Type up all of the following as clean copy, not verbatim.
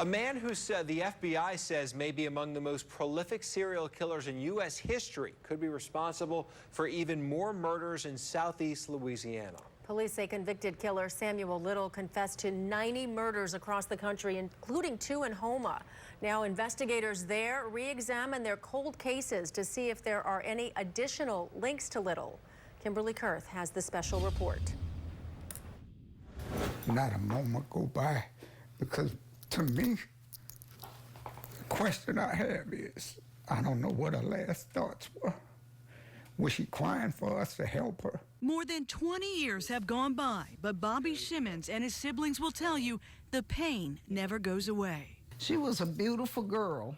A man who the FBI says may be among the most prolific serial killers in U.S. history could be responsible for even more murders in southeast Louisiana. Police say convicted killer Samuel Little confessed to 90 murders across the country, including 2 in Houma. Now investigators there re-examine their cold cases to see if there are any additional links to Little. Kimberly Kurth has the special report. Not a moment go by, because to me, the question I have is, I don't know what her last thoughts were. Was she crying for us to help her? More than 20 years have gone by, but Bobby Simmons and his siblings will tell you the pain never goes away. She was a beautiful girl.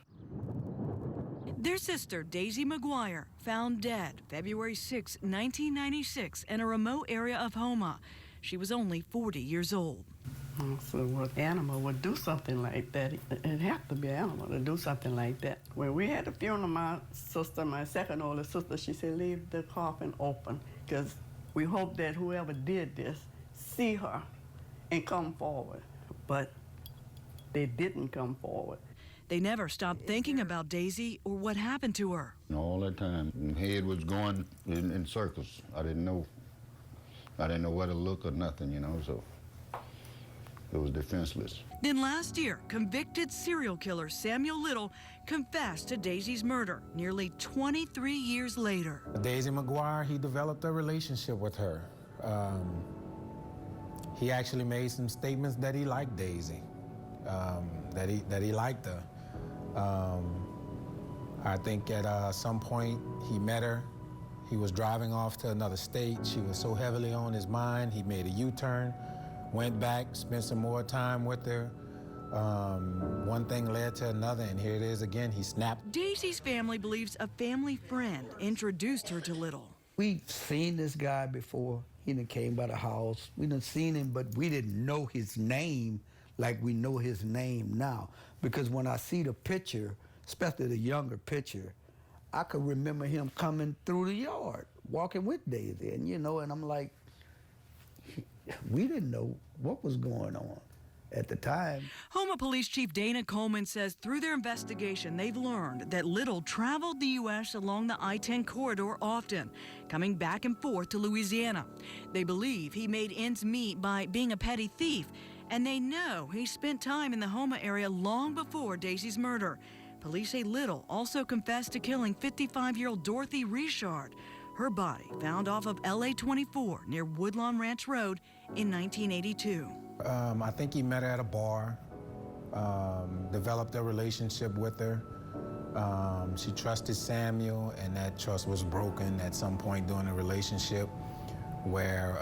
Their sister, Daisy McGuire, found dead February 6, 1996, in a remote area of Houma. She was only 40 years old. So what animal would do something like that? It had to be an animal to do something like that. When we had the funeral, my sister, my second oldest sister, she said, leave the coffin open, because we hope that whoever did this see her and come forward. But they didn't come forward. They never stopped thinking about Daisy or what happened to her. All that time, my head was going in circles. I didn't know where to look or nothing, you know, so it was defenseless. Then last year, convicted serial killer Samuel Little confessed to Daisy's murder nearly 23 years later. Daisy McGuire, he developed a relationship with her. He actually made some statements that he liked Daisy, that he liked her. I think at some point he met her. He was driving off to another state. She was so heavily on his mind, he made a U-turn, went back, spent some more time with her. One thing led to another, and here it is again, he snapped. Daisy's family believes a family friend introduced her to Little. We've seen this guy before. He done came by the house. We done seen him, but we didn't know his name like we know his name now. Because when I see the picture, especially the younger picture, I could remember him coming through the yard, walking with Daisy, and you know, and I'm like, we didn't know what was going on at the time. Houma Police Chief Dana Coleman says through their investigation, they've learned that Little traveled the U.S. along the I-10 corridor often, coming back and forth to Louisiana. They believe he made ends meet by being a petty thief, and they know he spent time in the Houma area long before Daisy's murder. Police say Little also confessed to killing 55-year-old Dorothy Richard. Her body found off of LA 24 near Woodlawn Ranch Road in 1982. I think he met her at a bar, developed a relationship with her. She trusted Samuel, and that trust was broken at some point during the relationship where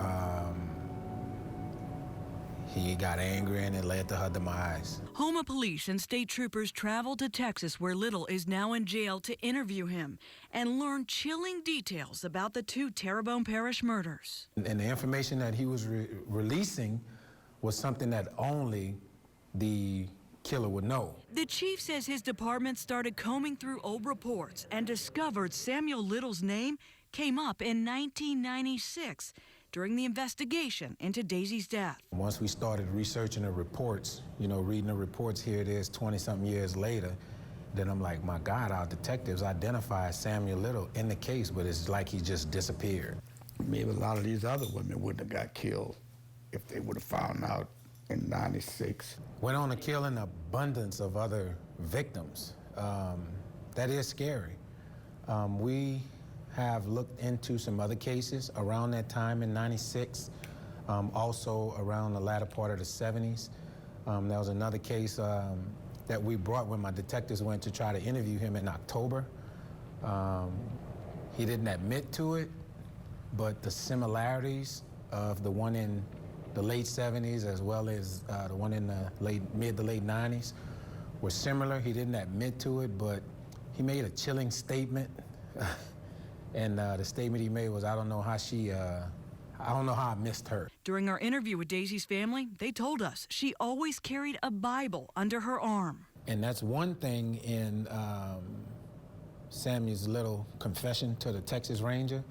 he got angry and it led to her demise. Houma police and state troopers traveled to Texas, where Little is now in jail, to interview him and learn chilling details about the 2 Terrebonne Parish murders. And the information that he was releasing was something that only the killer would know. The chief says his department started combing through old reports and discovered Samuel Little's name came up in 1996 during the investigation into Daisy's death. Once we started researching the reports, you know, reading the reports, here it is 20-something years later, then I'm like, my God, our detectives identified Samuel Little in the case, but it's like he just disappeared. Maybe a lot of these other women wouldn't have got killed if they would have found out in '96. Went on to kill an abundance of other victims. That is scary. We have looked into some other cases around that time in '96, also around the latter part of the '70s. There was another case that we brought when my detectives went to try to interview him in October. He didn't admit to it, but the similarities of the one in the late '70s as well as the one in the mid to late '90s were similar. He didn't admit to it, but he made a chilling statement. And the statement he made was, I don't know how I missed her. During our interview with Daisy's family, they told us she always carried a Bible under her arm. And that's one thing in Samuel's little confession to the Texas Ranger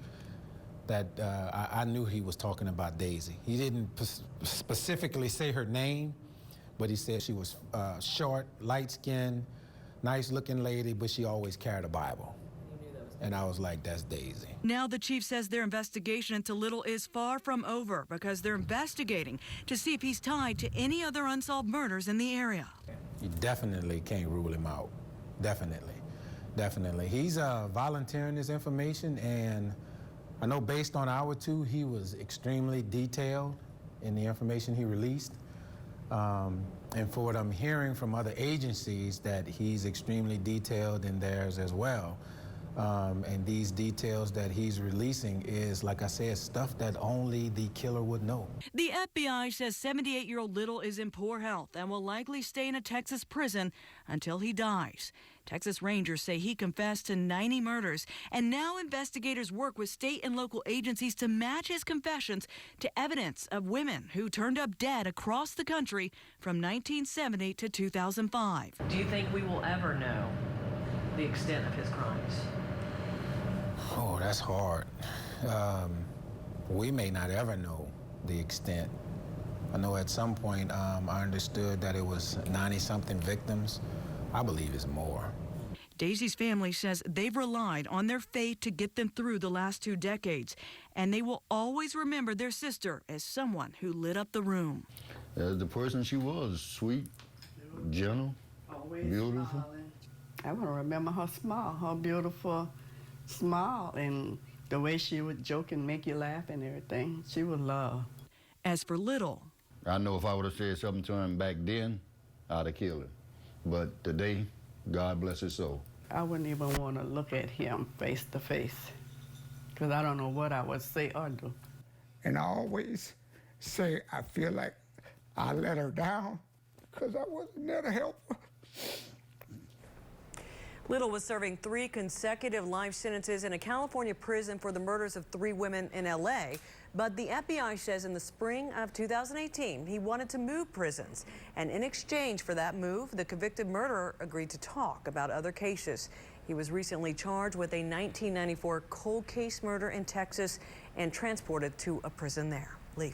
that I knew he was talking about Daisy. He didn't specifically say her name, but he said she was short, light-skinned, nice-looking lady, but she always carried a Bible. And I was like, that's Daisy. Now the chief says their investigation into Little is far from over because they're investigating to see if he's tied to any other unsolved murders in the area. You definitely can't rule him out. Definitely. He's volunteering this information, and I know based on our two, he was extremely detailed in the information he released. And for what I'm hearing from other agencies, that he's extremely detailed in theirs as well. And these details that he's releasing is, like I said, stuff that only the killer would know. The FBI says 78-year-old Little is in poor health and will likely stay in a Texas prison until he dies. Texas Rangers say he confessed to 90 murders, and now investigators work with state and local agencies to match his confessions to evidence of women who turned up dead across the country from 1970 to 2005. Do you think we will ever know the extent of his crimes? Oh, that's hard. We may not ever know the extent. I know at some point I understood that it was 90-something victims. I believe it's more. Daisy's family says they've relied on their faith to get them through the last 2 decades, and they will always remember their sister as someone who lit up the room. As the person she was, sweet, gentle, Always beautiful. smiling. I want to remember her smile, her beautiful smile, and the way she would joke and make you laugh and everything. She would love. As for Little, I know if I would have said something to him back then, I'd have killed him. But today, God bless his soul. I wouldn't even want to look at him face to face, because I don't know what I would say or do. And I always say I feel like I let her down because I wasn't there to help her. Little was serving 3 consecutive life sentences in a California prison for the murders of 3 women in L.A., but the FBI says in the spring of 2018 he wanted to move prisons, and in exchange for that move, the convicted murderer agreed to talk about other cases. He was recently charged with a 1994 cold case murder in Texas and transported to a prison there. Lee.